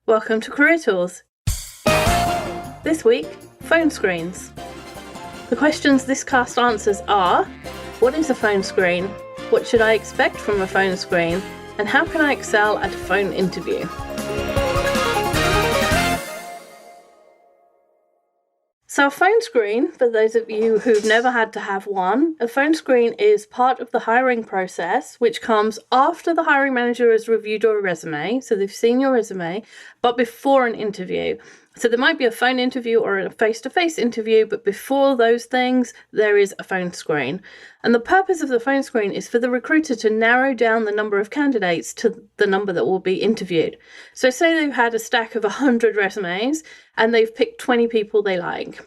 Welcome to Career Tools. This week, phone screens. The questions this cast answers are: what is a phone screen? What should I expect from a phone screen? And how can I excel at a phone interview? So a phone screen, for those of you who've never had to have one, a phone screen is part of the hiring process, which comes after the hiring manager has reviewed your resume. So they've seen your resume, but before an interview. So there might be a phone interview or a face-to-face interview, but before those things, there is a phone screen. And the purpose of the phone screen is for the recruiter to narrow down the number of candidates to the number that will be interviewed. So say they've had a stack of 100 resumes and they've picked 20 people they like.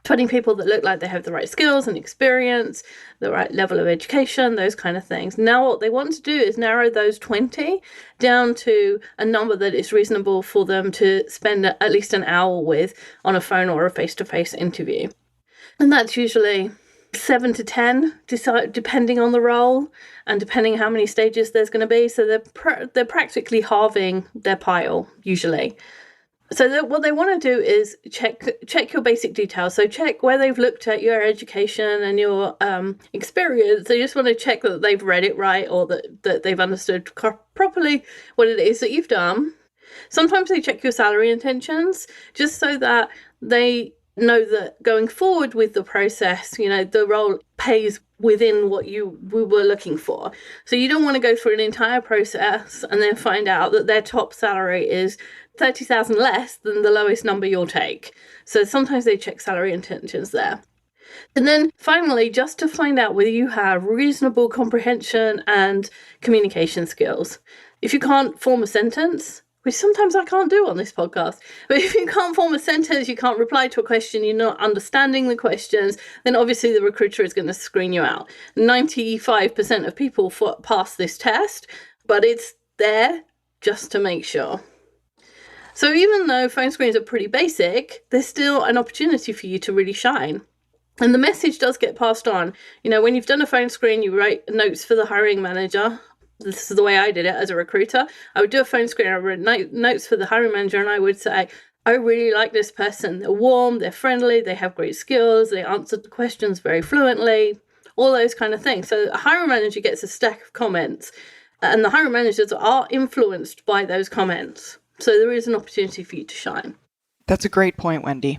20 people that look like they have the right skills and experience, the right level of education, those kind of things. Now what they want to do is narrow those 20 down to a number that is reasonable for them to spend at least an hour with on a phone or a face-to-face interview. And that's usually 7 to 10, depending on the role and depending how many stages there's going to be. So they're practically halving their pile usually. So what they want to do is check your basic details. So check where they've looked at your education and your experience. They just want to check that they've read it right or that they've understood properly what it is that you've done. Sometimes they check your salary intentions just so that they know that going forward with the process, the role pays within what we were looking for. So you don't want to go through an entire process and then find out that their top salary is 30,000 less than the lowest number you'll take. So sometimes they check salary intentions there. And then finally, just to find out whether you have reasonable comprehension and communication skills. If you can't form a sentence, which sometimes I can't do on this podcast, but if you can't form a sentence, you can't reply to a question, you're not understanding the questions, then obviously the recruiter is going to screen you out. 95% of people pass this test, but it's there just to make sure. So even though phone screens are pretty basic, there's still an opportunity for you to really shine. And the message does get passed on. When you've done a phone screen, you write notes for the hiring manager. This is the way I did it as a recruiter. I would do a phone screen, I would write notes for the hiring manager, and I would say, I really like this person. They're warm, they're friendly, they have great skills, they answered the questions very fluently, all those kind of things. So a hiring manager gets a stack of comments, and the hiring managers are influenced by those comments. So there is an opportunity for you to shine. That's a great point, Wendy.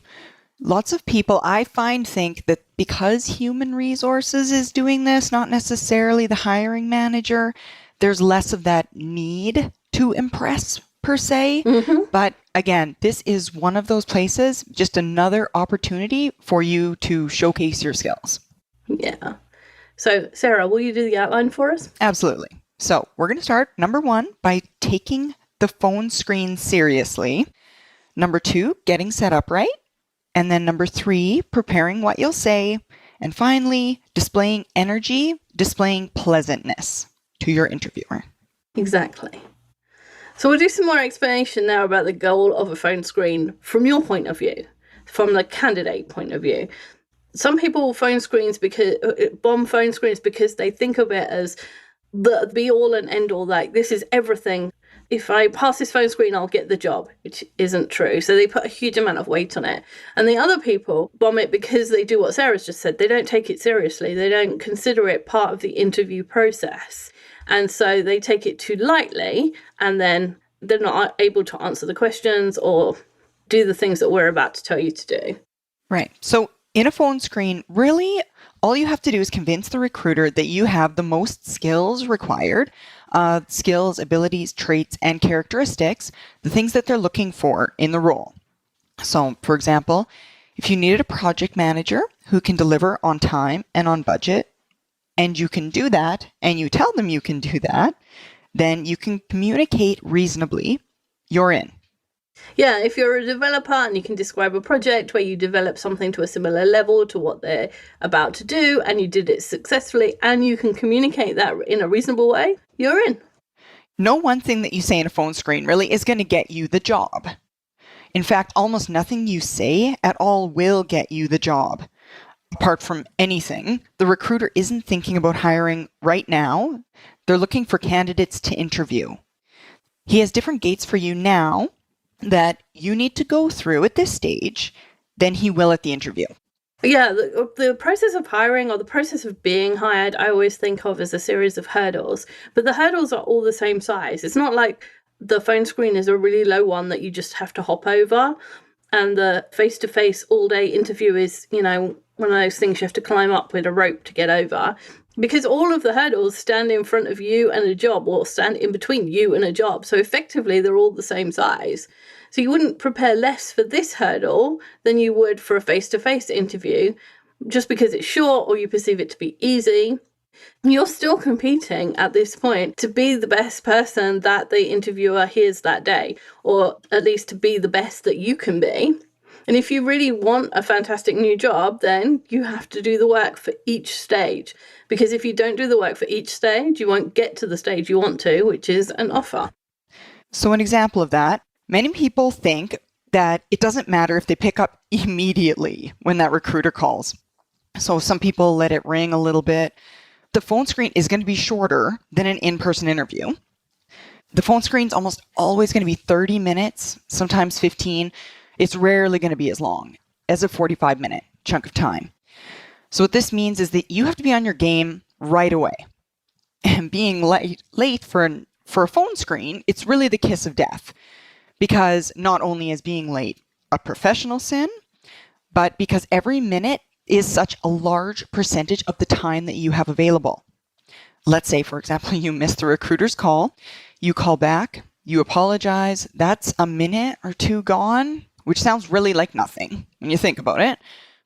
Lots of people I find think that because human resources is doing this, not necessarily the hiring manager, there's less of that need to impress per se. Mm-hmm. But again, this is one of those places, just another opportunity for you to showcase your skills. Yeah. So Sarah, will you do the outline for us? Absolutely. So we're going to start, number 1, by taking the phone screen seriously. Number 2, getting set up right. And then number 3, preparing what you'll say. And finally, displaying energy, displaying pleasantness to your interviewer. Exactly. So we'll do some more explanation now about the goal of a phone screen from your point of view, from the candidate point of view. Some people bomb phone screens because they think of it as the be all and end all, like this is everything. If I pass this phone screen, I'll get the job, which isn't true. So they put a huge amount of weight on it. And the other people bomb it because they do what Sarah's just said. They don't take it seriously. They don't consider it part of the interview process. And so they take it too lightly, and then they're not able to answer the questions or do the things that we're about to tell you to do. Right. So in a phone screen, really, all you have to do is convince the recruiter that you have the most skills required, skills, abilities, traits, and characteristics, the things that they're looking for in the role. So, for example, if you needed a project manager who can deliver on time and on budget, and you can do that, and you tell them you can do that, then you can communicate reasonably, you're in. Yeah, if you're a developer and you can describe a project where you develop something to a similar level to what they're about to do, and you did it successfully, and you can communicate that in a reasonable way, you're in. No one thing that you say in a phone screen really is going to get you the job. In fact, almost nothing you say at all will get you the job. Apart from anything, the recruiter isn't thinking about hiring right now. They're looking for candidates to interview. He has different gates for you now that you need to go through at this stage than he will at the interview. Yeah, the process of hiring or the process of being hired, I always think of as a series of hurdles, but the hurdles are all the same size. It's not like the phone screen is a really low one that you just have to hop over, and the face-to-face all-day interview is, one of those things you have to climb up with a rope to get over, because all of the hurdles stand in front of you and a job, or stand in between you and a job. So effectively, they're all the same size. So you wouldn't prepare less for this hurdle than you would for a face-to-face interview, just because it's short or you perceive it to be easy. You're still competing at this point to be the best person that the interviewer hears that day, or at least to be the best that you can be. And if you really want a fantastic new job, then you have to do the work for each stage. Because if you don't do the work for each stage, you won't get to the stage you want to, which is an offer. So an example of that, many people think that it doesn't matter if they pick up immediately when that recruiter calls. So some people let it ring a little bit. The phone screen is going to be shorter than an in-person interview. The phone screen's almost always going to be 30 minutes, sometimes 15. It's rarely going to be as long as a 45-minute chunk of time. So what this means is that you have to be on your game right away. And being late for a phone screen, it's really the kiss of death. Because not only is being late a professional sin, but because every minute is such a large percentage of the time that you have available. Let's say, for example, you miss the recruiter's call, you call back, you apologize, that's a minute or two gone, which sounds really like nothing when you think about it,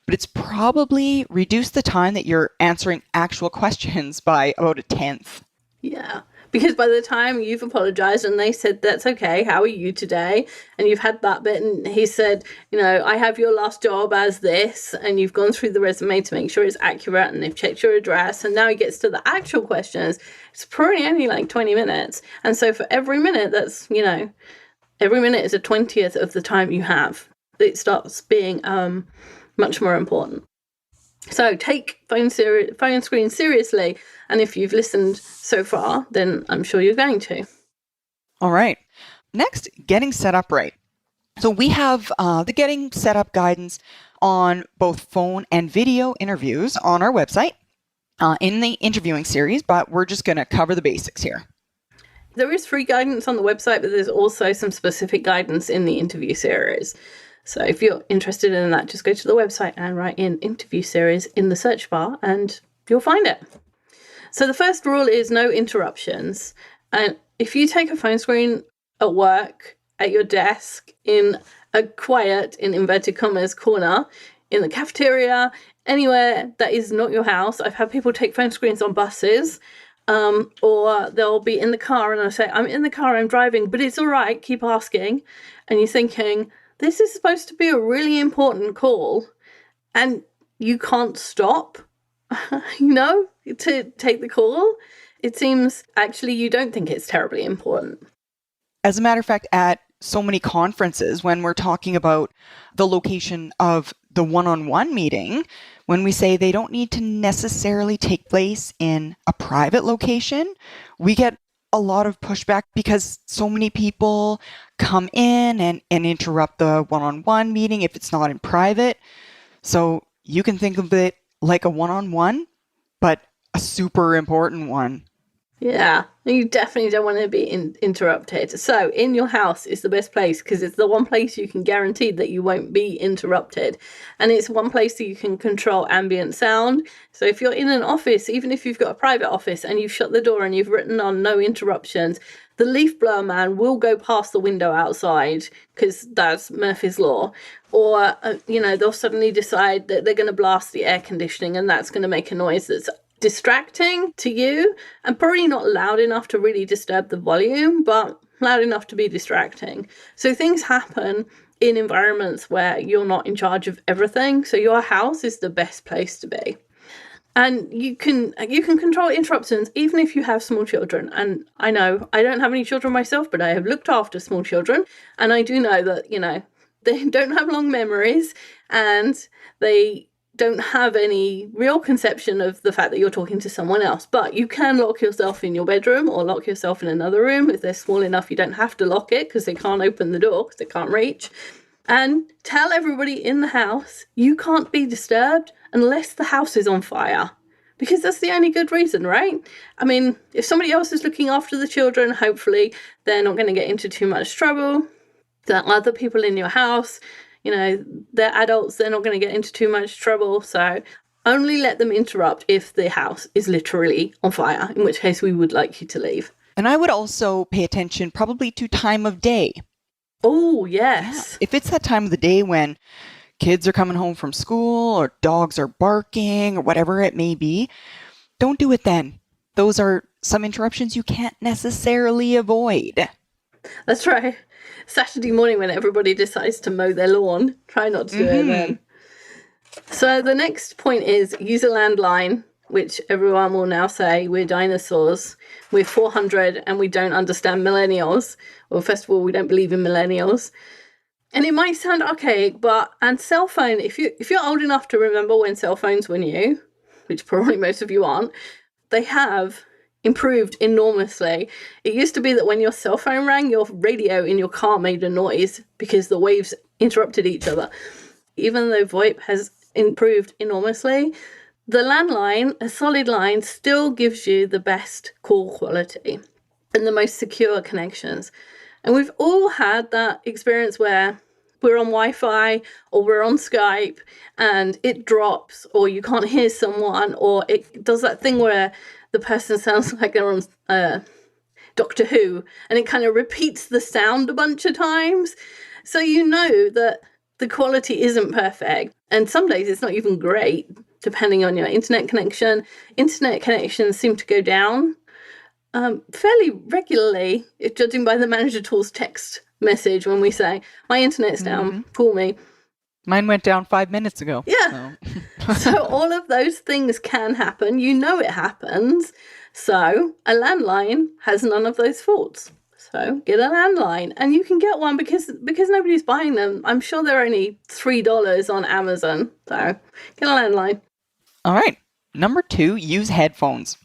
but it's probably reduced the time that you're answering actual questions by about a tenth. Yeah, because by the time you've apologized and they said, that's okay, how are you today? And you've had that bit and he said, I have your last job as this, and you've gone through the resume to make sure it's accurate and they've checked your address, and now he gets to the actual questions. It's probably only like 20 minutes. And so for every minute, that's, every minute is a 20th of the time you have. It starts being much more important. So take phone screen seriously. And if you've listened so far, then I'm sure you're going to. All right. Next, getting set up right. So we have the getting set up guidance on both phone and video interviews on our website in the interviewing series, but we're just going to cover the basics here. There is free guidance on the website, but there's also some specific guidance in the interview series. So if you're interested in that, just go to the website and write in interview series in the search bar and you'll find it. So the first rule is no interruptions. And if you take a phone screen at work, at your desk, in a quiet, in inverted commas, corner, in the cafeteria, anywhere that is not your house. I've had people take phone screens on buses, or they'll be in the car and I'll say, I'm in the car, I'm driving, but it's all right, keep asking. And you're thinking, this is supposed to be a really important call and you can't stop, to take the call. It seems actually you don't think it's terribly important. As a matter of fact, at so many conferences, when we're talking about the location of the one-on-one meeting, when we say they don't need to necessarily take place in a private location, we get a lot of pushback because so many people come in and interrupt the one-on-one meeting if it's not in private. So you can think of it like a one-on-one, but a super important one. Yeah, you definitely don't want to be interrupted. So in your house is the best place because it's the one place you can guarantee that you won't be interrupted. And it's one place that you can control ambient sound. So if you're in an office, even if you've got a private office and you've shut the door and you've written on no interruptions, the leaf blower man will go past the window outside because that's Murphy's Law. Or, they'll suddenly decide that they're going to blast the air conditioning and that's going to make a noise that's distracting to you and probably not loud enough to really disturb the volume, but loud enough to be distracting. So things happen in environments where you're not in charge of everything. So your house is the best place to be. And you can control interruptions even if you have small children. And I know I don't have any children myself, but I have looked after small children. And I do know that, they don't have long memories and they don't have any real conception of the fact that you're talking to someone else. But you can lock yourself in your bedroom or lock yourself in another room. If they're small enough, you don't have to lock it because they can't open the door because they can't reach. And tell everybody in the house you can't be disturbed unless the house is on fire. Because that's the only good reason, right? I mean, if somebody else is looking after the children, hopefully they're not going to get into too much trouble. The other people in your house, they're adults, they're not going to get into too much trouble. So only let them interrupt if the house is literally on fire, in which case we would like you to leave. And I would also pay attention probably to time of day. Oh, yes. Yeah. If it's that time of the day when kids are coming home from school or dogs are barking or whatever it may be, don't do it then. Those are some interruptions you can't necessarily avoid. That's right. Saturday morning when everybody decides to mow their lawn, try not to do it then. So the next point is use a landline, which everyone will now say we're dinosaurs. We're 400 and we don't understand millennials. Well, first of all, we don't believe in millennials. And it might sound archaic, and cell phone, if you're old enough to remember when cell phones were new, which probably most of you aren't, they have improved enormously. It used to be that when your cell phone rang, your radio in your car made a noise because the waves interrupted each other. Even though VoIP has improved enormously, the landline, a solid line, still gives you the best call quality and the most secure connections. And we've all had that experience where we're on Wi-Fi or we're on Skype and it drops, or you can't hear someone, or it does that thing where the person sounds like they're on Doctor Who, and it kind of repeats the sound a bunch of times. So you know that the quality isn't perfect. And some days it's not even great, depending on your internet connection. Internet connections seem to go down fairly regularly, judging by the Manager Tools text message when we say, my internet's down, call me. Mine went down 5 minutes ago. Yeah. So all of those things can happen. You know it happens. So a landline has none of those faults. So get a landline. And you can get one because nobody's buying them. I'm sure they're only $3 on Amazon. So get a landline. All right. Number 2, use headphones.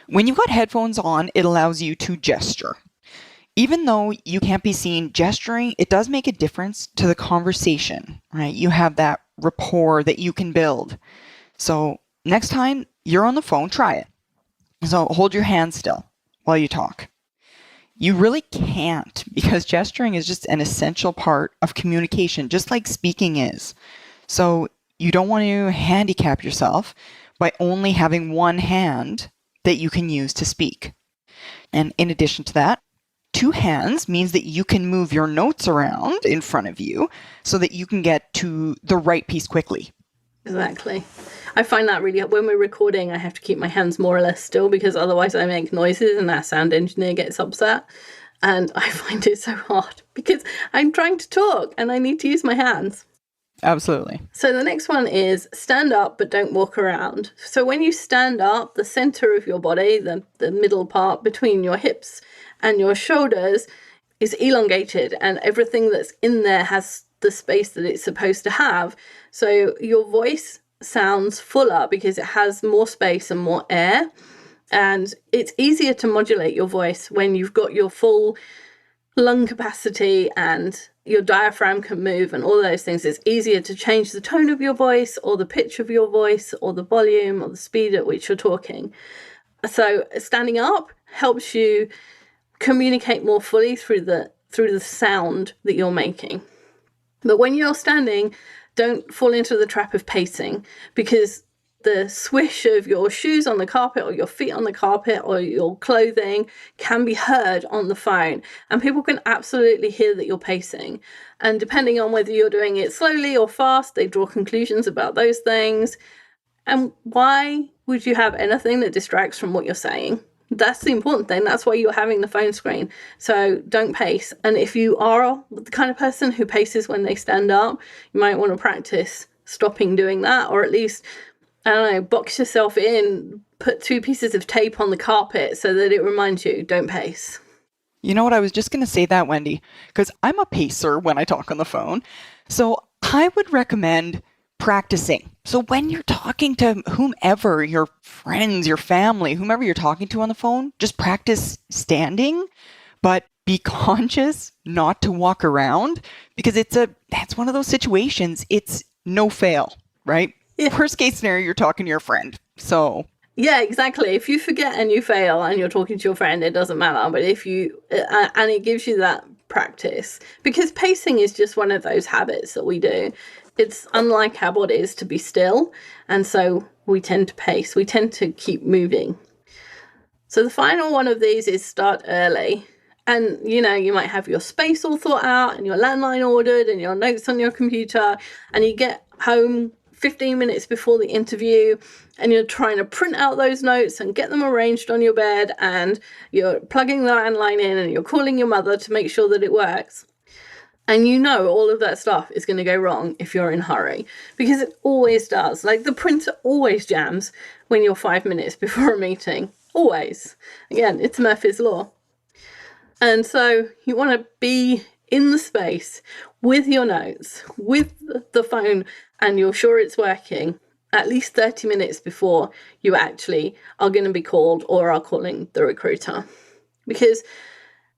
When you've got headphones on, it allows you to gesture. Even though you can't be seen gesturing, it does make a difference to the conversation, right? You have that rapport that you can build. So next time you're on the phone, try it. So hold your hand still while you talk. You really can't, because gesturing is just an essential part of communication, just like speaking is. So you don't want to handicap yourself by only having one hand that you can use to speak. And in addition to that, 2 hands means that you can move your notes around in front of you so that you can get to the right piece quickly. Exactly. I find that really, when we're recording, I have to keep my hands more or less still because otherwise I make noises and our sound engineer gets upset. And I find it so hard because I'm trying to talk and I need to use my hands. Absolutely. So the next one is stand up, but don't walk around. So when you stand up, the center of your body, the middle part between your hips and your shoulders is elongated, and everything that's in there has the space that it's supposed to have. So your voice sounds fuller because it has more space and more air. And it's easier to modulate your voice when you've got your full lung capacity and your diaphragm can move and all those things. It's easier to change the tone of your voice or the pitch of your voice or the volume or the speed at which you're talking. So standing up helps you communicate more fully through the sound that you're making. But when you're standing, don't fall into the trap of pacing, because the swish of your shoes on the carpet or your feet on the carpet or your clothing can be heard on the phone, and people can absolutely hear that you're pacing. And depending on whether you're doing it slowly or fast, they draw conclusions about those things. And why would you have anything that distracts from what you're saying? That's the important thing. That's why you're having the phone screen. So don't pace. And if you are the kind of person who paces when they stand up, you might want to practice stopping doing that, or at least, I don't know, box yourself in, put 2 pieces of tape on the carpet so that it reminds you, don't pace. You know what? I was just going to say that, Wendy, because I'm a pacer when I talk on the phone. So I would recommend practicing So when you're talking to whomever, your friends, your family, whomever you're talking to on the phone, just practice standing, but be conscious not to walk around, because that's one of those situations. It's no fail, right? Yeah. Worst case scenario, you're talking to your friend. So yeah, exactly. If you forget and you fail and you're talking to your friend, it doesn't matter. But if you, and it gives you that practice, because pacing is just one of those habits that we do. It's unlike how it is to be still. And so we tend to pace, we tend to keep moving. So the final one of these is start early. And, you might have your space all thought out and your landline ordered and your notes on your computer, and you get home 15 minutes before the interview and you're trying to print out those notes and get them arranged on your bed, and you're plugging the landline in and you're calling your mother to make sure that it works. And all of that stuff is going to go wrong if you're in a hurry, because it always does. Like, the printer always jams when you're 5 minutes before a meeting. Always. Again, it's Murphy's Law. And so you want to be in the space with your notes, with the phone, and you're sure it's working at least 30 minutes before you actually are going to be called or are calling the recruiter. Because,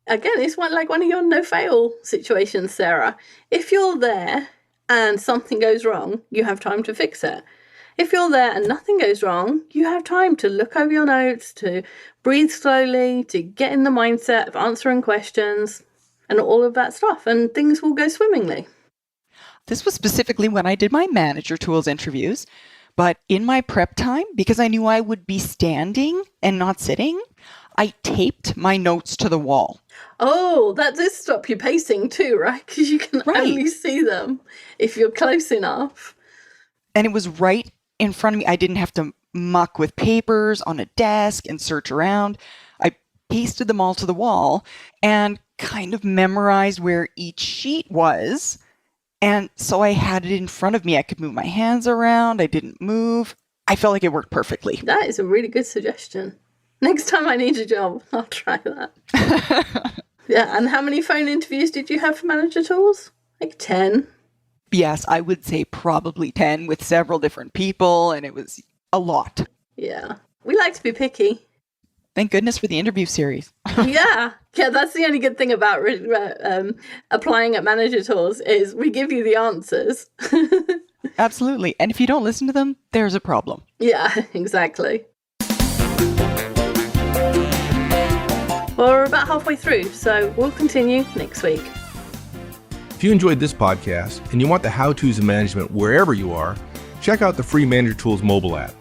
again, it's one of your no-fail situations, Sarah. If you're there and something goes wrong, you have time to fix it. If you're there and nothing goes wrong, you have time to look over your notes, to breathe slowly, to get in the mindset of answering questions and all of that stuff, and things will go swimmingly. This was specifically when I did my manager tools interviews, but in my prep time, because I knew I would be standing and not sitting, I taped my notes to the wall. Oh, that does stop you pacing too, right? Because you can only see them if you're close enough. And it was right in front of me. I didn't have to muck with papers on a desk and search around. I pasted them all to the wall and kind of memorized where each sheet was. And so I had it in front of me. I could move my hands around. I didn't move. I felt like it worked perfectly. That is a really good suggestion. Next time I need a job, I'll try that. Yeah, and how many phone interviews did you have for manager tools? Like 10? Yes, I would say probably 10 with several different people, and it was a lot. Yeah. We like to be picky. Thank goodness for the interview series. Yeah, that's the only good thing about applying at manager tools is we give you the answers. Absolutely. And if you don't listen to them, there's a problem. Yeah, exactly. Well, we're about halfway through, so we'll continue next week. If you enjoyed this podcast and you want the how-tos of management wherever you are, check out the free Manager Tools mobile app.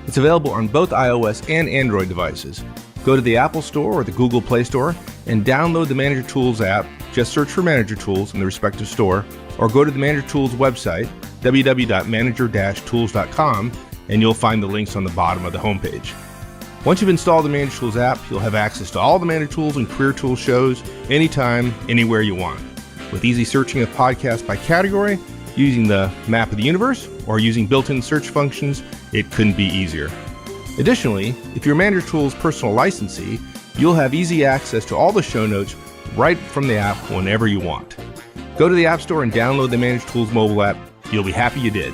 It's available on both iOS and Android devices. Go to the Apple Store or the Google Play Store and download the Manager Tools app. Just search for Manager Tools in the respective store, or go to the Manager Tools website, www.manager-tools.com, and you'll find the links on the bottom of the homepage. Once you've installed the Manager Tools app, you'll have access to all the Manager Tools and Career Tools shows anytime, anywhere you want. With easy searching of podcasts by category, using the map of the universe, or using built-in search functions, it couldn't be easier. Additionally, if you're Manager Tools personal licensee, you'll have easy access to all the show notes right from the app whenever you want. Go to the App Store and download the Manager Tools mobile app. You'll be happy you did.